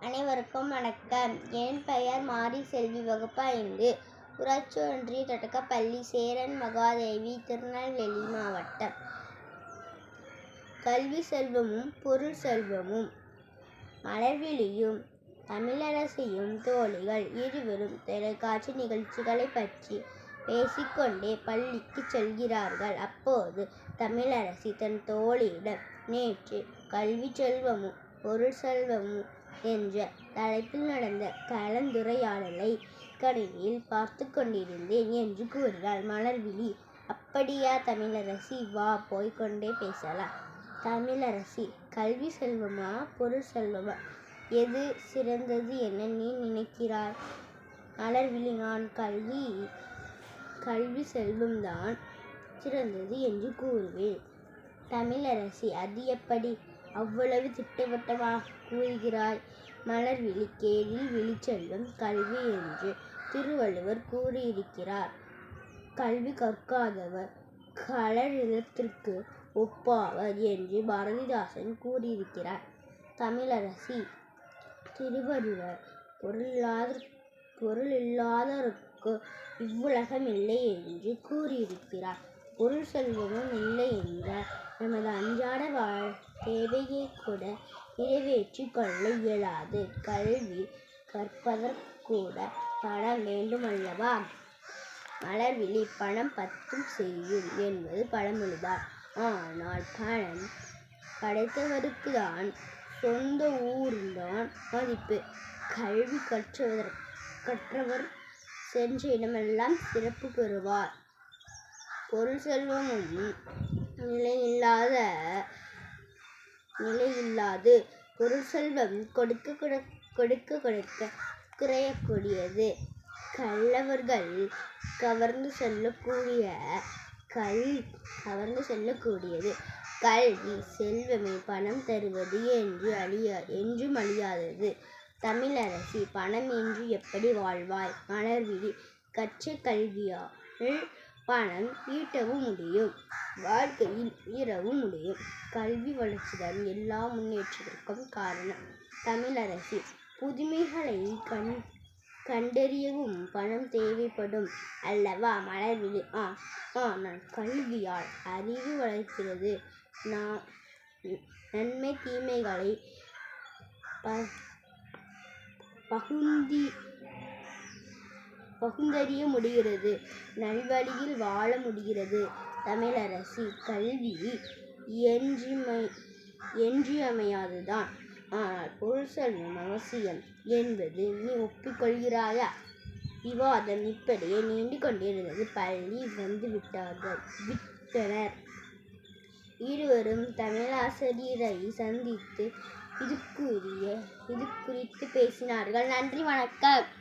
அனைவருக்கும் வணக்கம். என் பெயர் மாரி செல்வி. வகுப்பு 5. ஊராட்சி ஒன்றிய தொடக்கப்பள்ளி, சேரன் மகாதேவி, திருநெல்வேலி மாவட்டம். கல்வி செல்வமும் பொருள் செல்வமும். மலர்விழியும் தமிழரசியும் தோழிகள் இருவரும் தொலைக்காட்சி நிகழ்ச்சிகளை பற்றி பேசிக்கொண்டே பள்ளிக்கு செல்கிறார்கள். அப்போது தமிழரசி தன் தோழியிடம், நேற்று கல்வி செல்வமும் பொருள் செல்வமும் என்ற தலைப்பில் நடந்த கலந்துரையாடலை கணினியில் பார்த்து கொண்டிருந்தேன் என்று கூறினாள். மலர்விழி, அப்படியா தமிழரசி, வா போய்கொண்டே பேசலாம். தமிழரசி, கல்வி செல்வமா பொருள் செல்வமா, எது சிறந்தது என நீ நினைக்கிறாய்? மலர்விழி, நான் கல்வி செல்வம்தான் சிறந்தது என்று கூறுவேன். தமிழரசி, அது எப்படி அவ்வளவு திட்டவட்டமாக கூறுகிறாய்? மலர்விழி, கேளில் விழிச்செல்வம் கல்வி என்று திருவள்ளுவர் கூறியிருக்கிறார். கல்வி கற்காதவர் களரிடத்திற்கு ஒப்பாவர் என்று பாரதிதாசன் கூறியிருக்கிறார். தமிழரசி, திருவள்ளுவர் பொருள் இல்லாதவருக்கு இவ்வுலகம் இல்லை என்று கூறியிருக்கிறார். பொருள் செல்வமும் இல்லை என்றால் நமது அன்றாட தேவையை கூட நிறைவேற்றிக் கொள்ள இயலாது. கல்வி கற்பதற்கூட பணம் வேண்டுமல்லவா? மலர்விழி, பணம் பத்தும் செய்யும் என்பது பழமொழிதான். ஆனால் பணம் படைத்தவருக்கு தான் சொந்த ஊரில்தான் மதிப்பு. கல்வி கற்றவர் சென்ற இடமெல்லாம் சிறப்பு பெறுவார். பொருள் செல்வமும் நிலையில்லாது. பொருள் செல்வம் கொடுக்க குறையக்கூடியது. கள்ளவர்கள் கவர்ந்து செல்லக்கூடியது. கல்வி செல்வமே பணம் தருவது என்றும் அழியாதது. தமிழரசி, பணம் இன்றி எப்படி வாழ்வாய்? மலர்விழி, கற்ற கல்வியால் பணம் ஈட்டவும் முடியும், வாழ்க்கையில் உயரவும் முடியும். கல்வி வளர்ச்சிதான் எல்லா முன்னேற்றத்திற்கும் காரணம். தமிழரசி, புதுமைகளை கண்டறியவும் பணம் தேவைப்படும் அல்லவா? மலர்விழி, ஆனால் கல்வியால் அறிவு வளர்கிறது. நன்மை தீமைகளை பகுத்தறிய முடிகிறது, நல்வழியில் வாழ முடிகிறது. தமிழரசி, கல்வி இன்றியமையாததுதான். ஆனால் பொருள் செல்வம் அவசியம் என்பது நீ ஒப்புக்கொள்கிறாயா? விவாதம் இப்படியே நீண்டு கொண்டிருந்தது. பள்ளி வந்து விட்டனர். இருவரும் தமிழாசிரியரை சந்தித்து இது குறித்து பேசினார்கள். நன்றி, வணக்கம்.